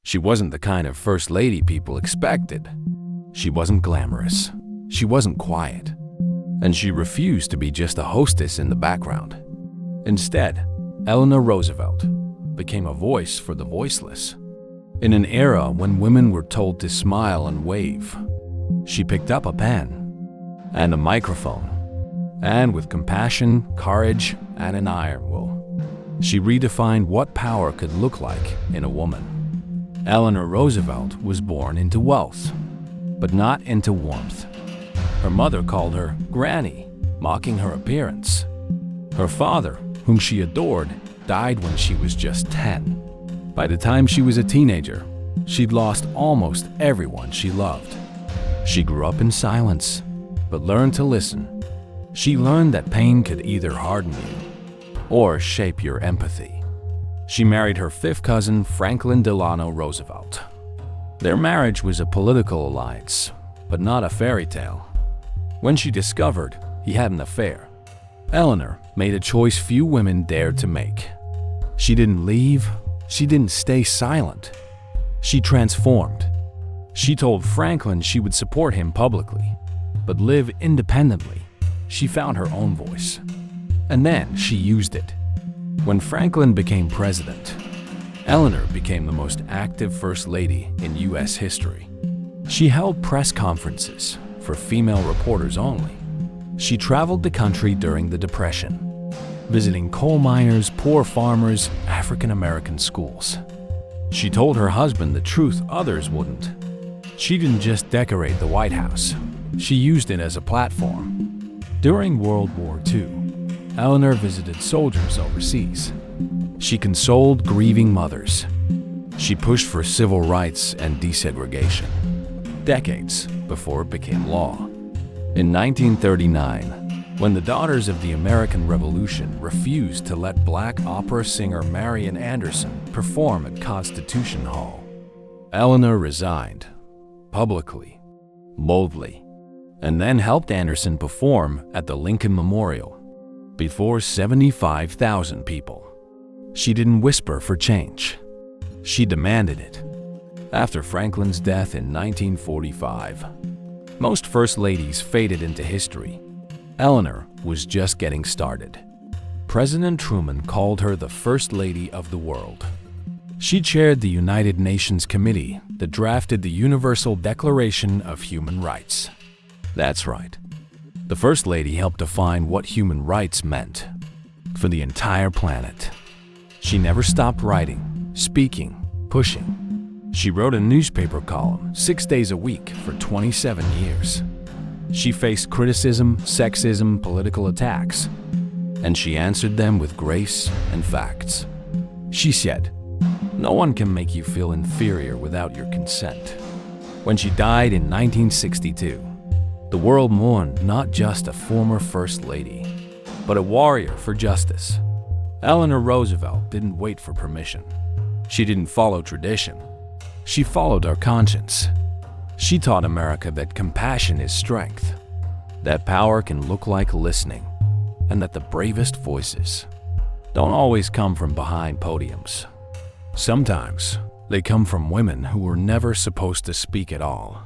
She wasn't the kind of first lady people expected. She wasn't glamorous. She wasn't quiet. And she refused to be just a hostess in the background. Instead, Eleanor Roosevelt became a voice for the voiceless. In an era when women were told to smile and wave, she picked up a pen and a microphone, and with compassion, courage, and an iron will, she redefined what power could look like in a woman. Eleanor Roosevelt was born into wealth, but not into warmth. Her mother called her Granny, mocking her appearance. Her father, whom she adored, died when she was just 10. By the time she was a teenager, she'd lost almost everyone she loved. She grew up in silence, but learned to listen. She learned that pain could either harden you or shape your empathy. She married her fifth cousin, Franklin Delano Roosevelt. Their marriage was a political alliance, but not a fairy tale. When she discovered he had an affair, Eleanor made a choice few women dared to make. She didn't leave. She didn't stay silent. She transformed. She told Franklin she would support him publicly, but live independently. She found her own voice. And then she used it. When Franklin became president, Eleanor became the most active first lady in U.S. history. She held press conferences for female reporters only. She traveled the country during the Depression, visiting coal miners, poor farmers, African American schools. She told her husband the truth others wouldn't. She didn't just decorate the White House. She used it as a platform. During World War II, Eleanor visited soldiers overseas. She consoled grieving mothers. She pushed for civil rights and desegregation, decades before it became law. In 1939, when the Daughters of the American Revolution refused to let black opera singer Marian Anderson perform at Constitution Hall, Eleanor resigned, publicly, boldly, and then helped Anderson perform at the Lincoln Memorial before 75,000 people. She didn't whisper for change. She demanded it. After Franklin's death in 1945, most first ladies faded into history. Eleanor was just getting started. President Truman called her the First Lady of the World. She chaired the United Nations Committee that drafted the Universal Declaration of Human Rights. That's right. The First Lady helped define what human rights meant for the entire planet. She never stopped writing, speaking, pushing. She wrote a newspaper column 6 days a week for 27 years. She faced criticism, sexism, political attacks, and she answered them with grace and facts. She said, "No one can make you feel inferior without your consent." When she died in 1962, the world mourned not just a former First Lady, but a warrior for justice. Eleanor Roosevelt didn't wait for permission. She didn't follow tradition. She followed her conscience. She taught America that compassion is strength, that power can look like listening, and that the bravest voices don't always come from behind podiums. Sometimes they come from women who were never supposed to speak at all.